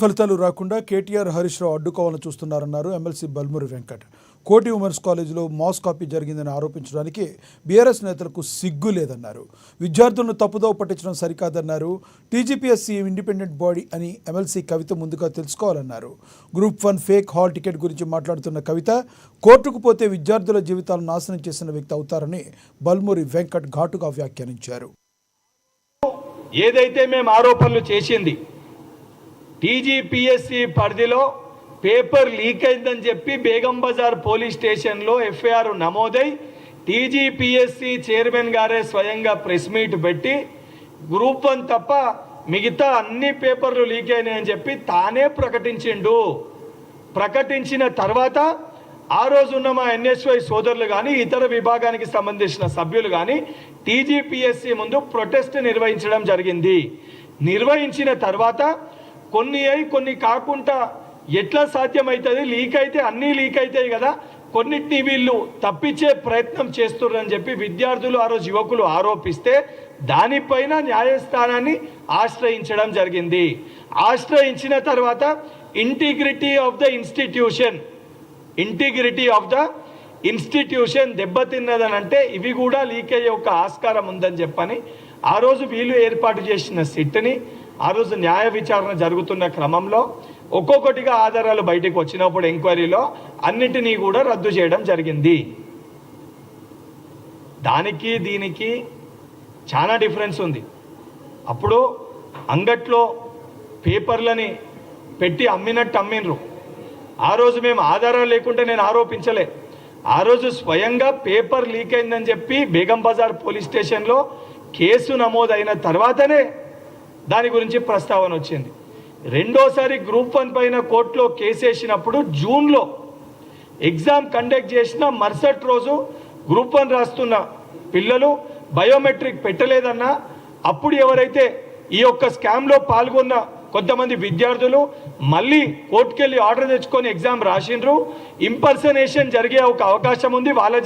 ఫలితాలు రాకుండా కేటీఆర్ హరీష్ రావు అడ్డుకోవాలని చూస్తున్నారన్నారు ఎమ్మెల్సీ బల్మురి వెంకట్. కోటి ఉమెన్స్ కాలేజీలో మాస్ కాపీ జరిగిందని ఆరోపించడానికి బీఆర్ఎస్ నేతలకు సిగ్గు లేదన్నారు. విద్యార్థులను తప్పుదోవ పట్టించడం సరికాదన్నారు. టీజీపీఎస్సీ ఇండిపెండెంట్ బాడీ అని ఎమ్మెల్సీ కవిత ముందుగా తెలుసుకోవాలన్నారు. గ్రూప్ 1 ఫేక్ హాల్ టికెట్ గురించి మాట్లాడుతున్న కవిత కోర్టుకు పోతే విద్యార్థుల జీవితాలను నాశనం చేసిన వ్యక్తి అవుతారని బల్మురి వెంకట్ ఘాటుగా వ్యాఖ్యానించారు. ఏదైతే మేము ఆరోపణలు చేసింది టీజీపీఎస్సీ పరిధిలో పేపర్ లీక్ అయిందని చెప్పి బేగం బజార్ పోలీస్ స్టేషన్లో ఎఫ్ఐఆర్ నమోదై టీజీపీఎస్సీ చైర్మన్ గారే స్వయంగా ప్రెస్ మీట్ పెట్టి గ్రూప్ 1 తప్ప మిగతా అన్ని పేపర్లు లీక్ అయినాయని చెప్పి తానే ప్రకటించిండు. ప్రకటించిన తర్వాత ఆ రోజున్న మా ఎన్ఎస్వై సోదరులు కానీ ఇతర విభాగానికి సంబంధించిన సభ్యులు కానీ టీజీపీఎస్సీ ముందు ప్రొటెస్ట్ నిర్వహించడం జరిగింది. నిర్వహించిన తర్వాత కొన్ని కాకుండా ఎట్లా సాధ్యమవుతుంది, లీక్ అయితే అన్నీ లీక్ అవుతాయి కదా, కొన్నిటిని వీళ్ళు తప్పించే ప్రయత్నం చేస్తున్నారని చెప్పి విద్యార్థులు ఆ రోజు యువకులు ఆరోపిస్తే దానిపైన న్యాయస్థానాన్ని ఆశ్రయించడం జరిగింది. ఆశ్రయించిన తర్వాత ఇంటిగ్రిటీ ఆఫ్ ద ఇన్స్టిట్యూషన్ దెబ్బతిన్నదని అంటే ఇవి కూడా లీక్ అయ్యే ఒక ఆస్కారం ఉందని చెప్పని ఆ రోజు వీళ్ళు ఏర్పాటు చేసిన సిట్ని ఆ రోజు న్యాయ విచారణ జరుగుతున్న క్రమంలో ఒక్కొక్కటిగా ఆధారాలు బయటకు వచ్చినప్పుడు ఎంక్వైరీలో అన్నిటినీ కూడా రద్దు చేయడం జరిగింది. దానికి దీనికి చాలా డిఫరెన్స్ ఉంది. అప్పుడు అంగట్లో పేపర్లని పెట్టి అమ్మినట్టు అమ్మినరు. ఆ రోజు మేము ఆధారాలు లేకుంటే నేను ఆరోపించలే. ఆ రోజు స్వయంగా పేపర్ లీక్ అయిందని చెప్పి బేగం బజార్ పోలీస్ స్టేషన్లో కేసు నమోదైన తర్వాతనే దాని గురించి ప్రస్తావన వచ్చింది. రెండోసారి గ్రూప్ 1 పైన కోర్టులో కేసు వేసినప్పుడు జూన్లో ఎగ్జామ్ కండక్ట్ చేసిన మరుసటి రోజు గ్రూప్ 1 రాస్తున్న పిల్లలు బయోమెట్రిక్ పెట్టలేదన్నా అప్పుడు ఎవరైతే ఈ యొక్క స్కామ్లో పాల్గొన్న కొంతమంది విద్యార్థులు మళ్ళీ కోర్టుకెళ్ళి ఆర్డర్ తెచ్చుకొని ఎగ్జామ్ రాసిండ్రు. ఇంపర్సనేషన్ జరిగే ఒక అవకాశం ఉంది. వాళ్ళ